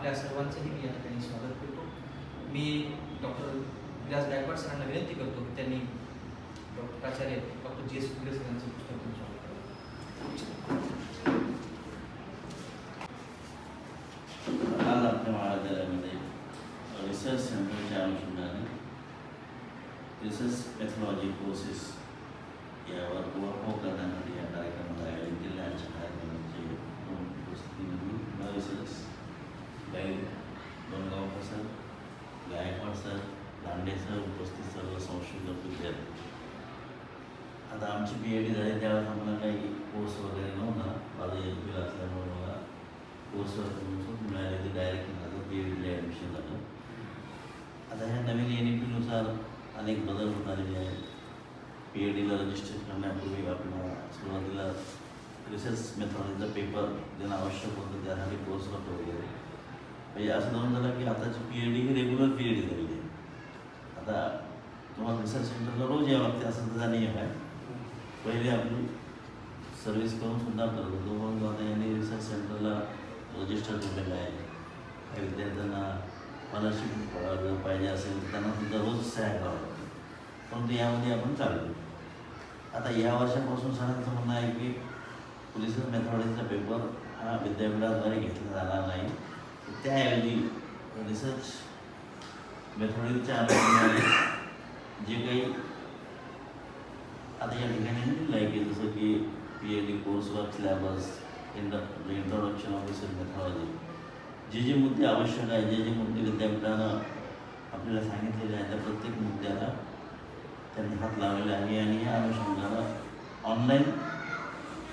आपल्या सर्वांचंही मी या ठिकाणी स्वागत करतो. मी डॉक्टर विलास गायकवाड सरांना विनंती करतो की त्यांनी प्राचार्य डॉक्टर जी. एस. कुकडे सरांचं पुस्तक आज आपल्या महाविद्यालयामध्ये रिसर्च सेंटरच्या अनुषंगाने रिसर्च मेथॉलॉजी कोर्सेस यावर उहापोह करण्यासाठी या कार्यक्रमात आयोजित केले. आजच्या कार्यक्रमाचे दोन उपस्थिती research guide Dongaonkar sir, Gaikwad sir, Lande sir, उपस्थित सर्व संशोधक विद्यार्थी. आता आमची PhD झाली त्यावेळेस आम्हाला काही कोर्स वगैरे नव्हता. माझं HP असल्यामुळे मला कोर्सवर मिळाले ते डायरेक्ट माझं PhDला ॲडमिशन झालं. आता ह्या नवीन NEP-नुसार अनेक बदल होत आलेले आहेत. PhDला रजिस्टर करण्यापूर्वी आपल्याला सुरुवातीला रिसर्च मेथॉलॉजीचा पेपर देणं आवश्यक होतं, त्यासाठी कोर्स होतं वगैरे. म्हणजे असं जाऊन झालं की आताची PhD ही रेग्युलर PhD झालेली आहे. आता तुम्हाला रिसर्च सेंटरला रोज यावं लागते असं त्याचा नियम आहे. पहिले आपली सर्व्हिस करून सुद्धा करत होतो, म्हणून आता यांनी रिसर्च सेंटरला रजिस्टर केलेलं आहे. काही विद्यार्थ्यांना स्कॉलरशिप जर पाहिजे असेल तर त्यांना सुद्धा रोज सह्या करावं लागतं. परंतु यामध्ये आपण चालू. आता या वर्षापासून सरांचं म्हणणं आहे की रिसर्च मेथॉलॉजीचा पेपर हा विद्यापीठाद्वारे घेतला जाणार नाही. त्याऐवजी रिसर्च मेथॉलॉजीच्या अनुषंगाने जे काही आता या ठिकाणी दिलं आहे की जसं की PhD coursework syllabus, introduction of research methodology, जे मुद्दे आवश्यक आहे, जे मुद्दे विद्यापीठानं आपल्याला सांगितलेले आहेत त्या प्रत्येक मुद्द्याला त्यांनी हात लावलेला आहे. आणि या अनुषंगानं ऑनलाईन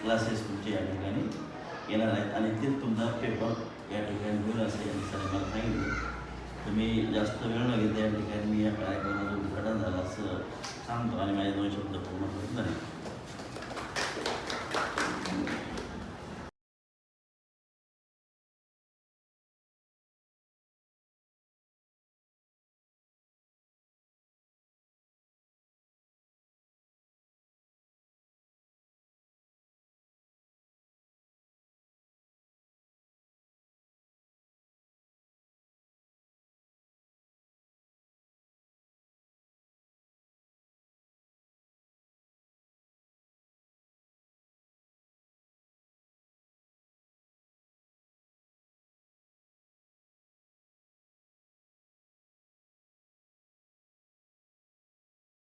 क्लासेस तुमचे या ठिकाणी येणार आहेत आणि तेच तुमचा पेपर या ठिकाणी होईल असं यांनी सर मला सांगितलं. तुम्ही जास्त वेळ न घेता या ठिकाणी मी या कार्यक्रमाचं उद्घाटन झालं असं सांगतो आणि माझे 2 शब्द पूर्ण करत नाही.